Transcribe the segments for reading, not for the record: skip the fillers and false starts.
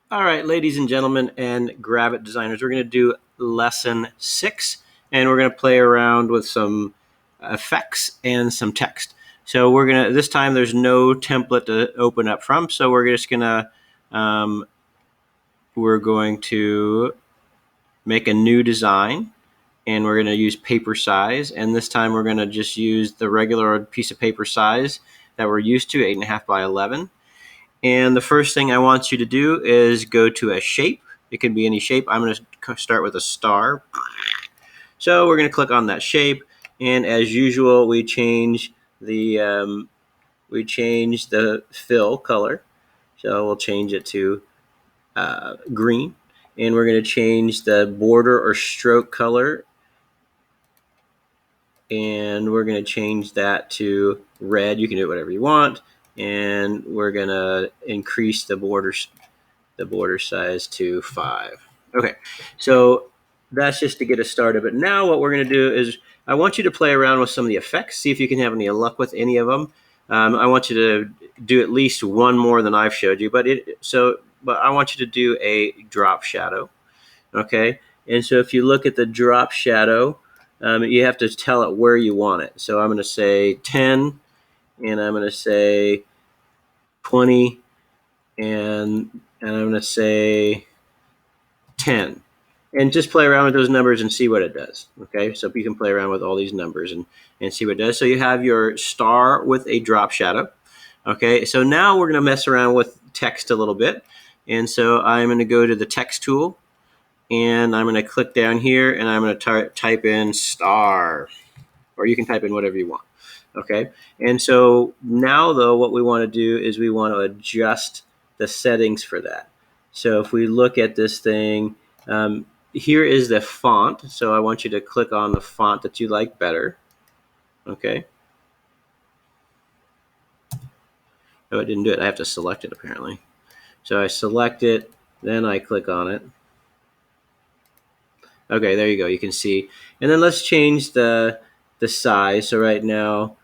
All right, ladies and gentlemen and Gravit designers, we're going to do lesson 6, and we're going to play around with some effects and some text. So this time there's no template to open up from, so we're going to make a new design, and we're going to use paper size, and this time we're going to just use the regular piece of paper size that we're used to, 8.5 by 11. And the first thing I want you to do is go to a shape. It can be any shape. I'm going to start with a star. So we're going to click on that shape, and as usual, we change the fill color. So we'll change it to green, and we're going to change the border or stroke color, and we're going to change that to red. You can do it whatever you want, and we're going to increase the border size to 5. Okay, so that's just to get us started. But now what we're going to do is I want you to play around with some of the effects, see if you can have any luck with any of them. I want you to do at least one more than I've showed you, but I want you to do a drop shadow. Okay, and so if you look at the drop shadow, you have to tell it where you want it. So I'm going to say 10, and I'm going to say 20, and I'm going to say 10. And just play around with those numbers and see what it does. Okay, so you can play around with all these numbers and see what it does. So you have your star with a drop shadow. Okay, so now we're going to mess around with text a little bit. And so I'm going to go to the text tool, and I'm going to click down here, and I'm going to type in star, or you can type in whatever you want. Okay, and so now though, what we want to do is we want to adjust the settings for that. So if we look at this thing, here is the font. So I want you to click on the font that you like better. Okay. Oh, it didn't do it. I have to select it apparently. So I select it, then I click on it. Okay, there you go. You can see. And then let's change the size. So right now,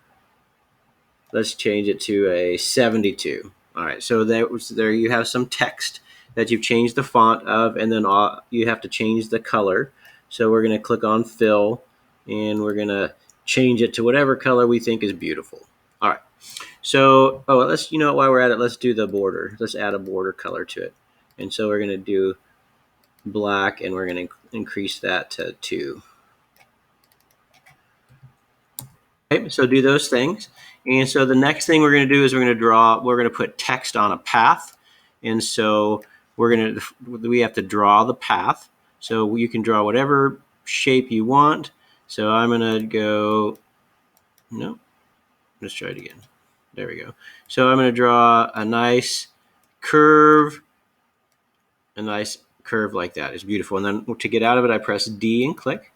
let's change it to a 72. All right, so there you have some text that you've changed the font of, and then you have to change the color. So we're going to click on fill, and we're going to change it to whatever color we think is beautiful. All right, so while we're at it, let's do the border. Let's add a border color to it. And so we're going to do black, and we're going to increase that to 2. Okay, so do those things. And so the next thing we're going to do is we're going to put text on a path. And so we have to draw the path. So you can draw whatever shape you want. So I'm going to go, no, let's try it again. There we go. So I'm going to draw a nice curve like that. It's beautiful. And then to get out of it, I press D and click.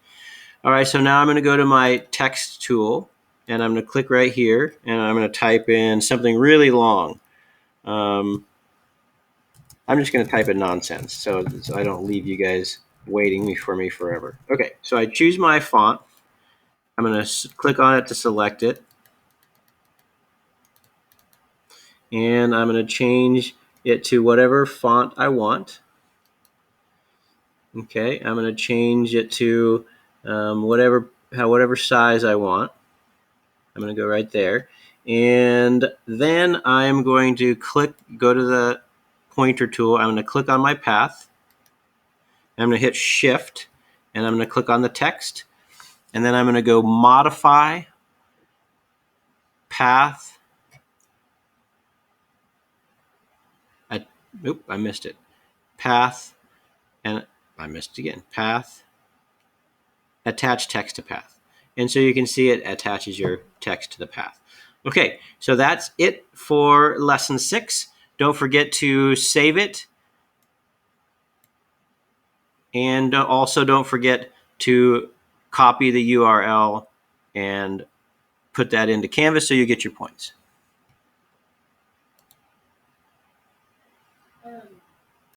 All right, so now I'm going to go to my text tool, and I'm going to click right here, and I'm going to type in something really long. I'm just going to type in nonsense so I don't leave you guys waiting for me forever. Okay, so I choose my font. I'm going to click on it to select it, and I'm going to change it to whatever font I want. Okay, I'm going to change it to whatever size I want. I'm going to go right there. And then I'm going to go to the pointer tool. I'm going to click on my path. I'm going to hit Shift, and I'm going to click on the text. And then I'm going to go Modify, Path. I missed it. Path, and I missed it again. Path, Attach Text to Path. And so you can see it attaches your text to the path. Okay, so that's it for lesson 6. Don't forget to save it. And also don't forget to copy the URL and put that into Canvas so you get your points.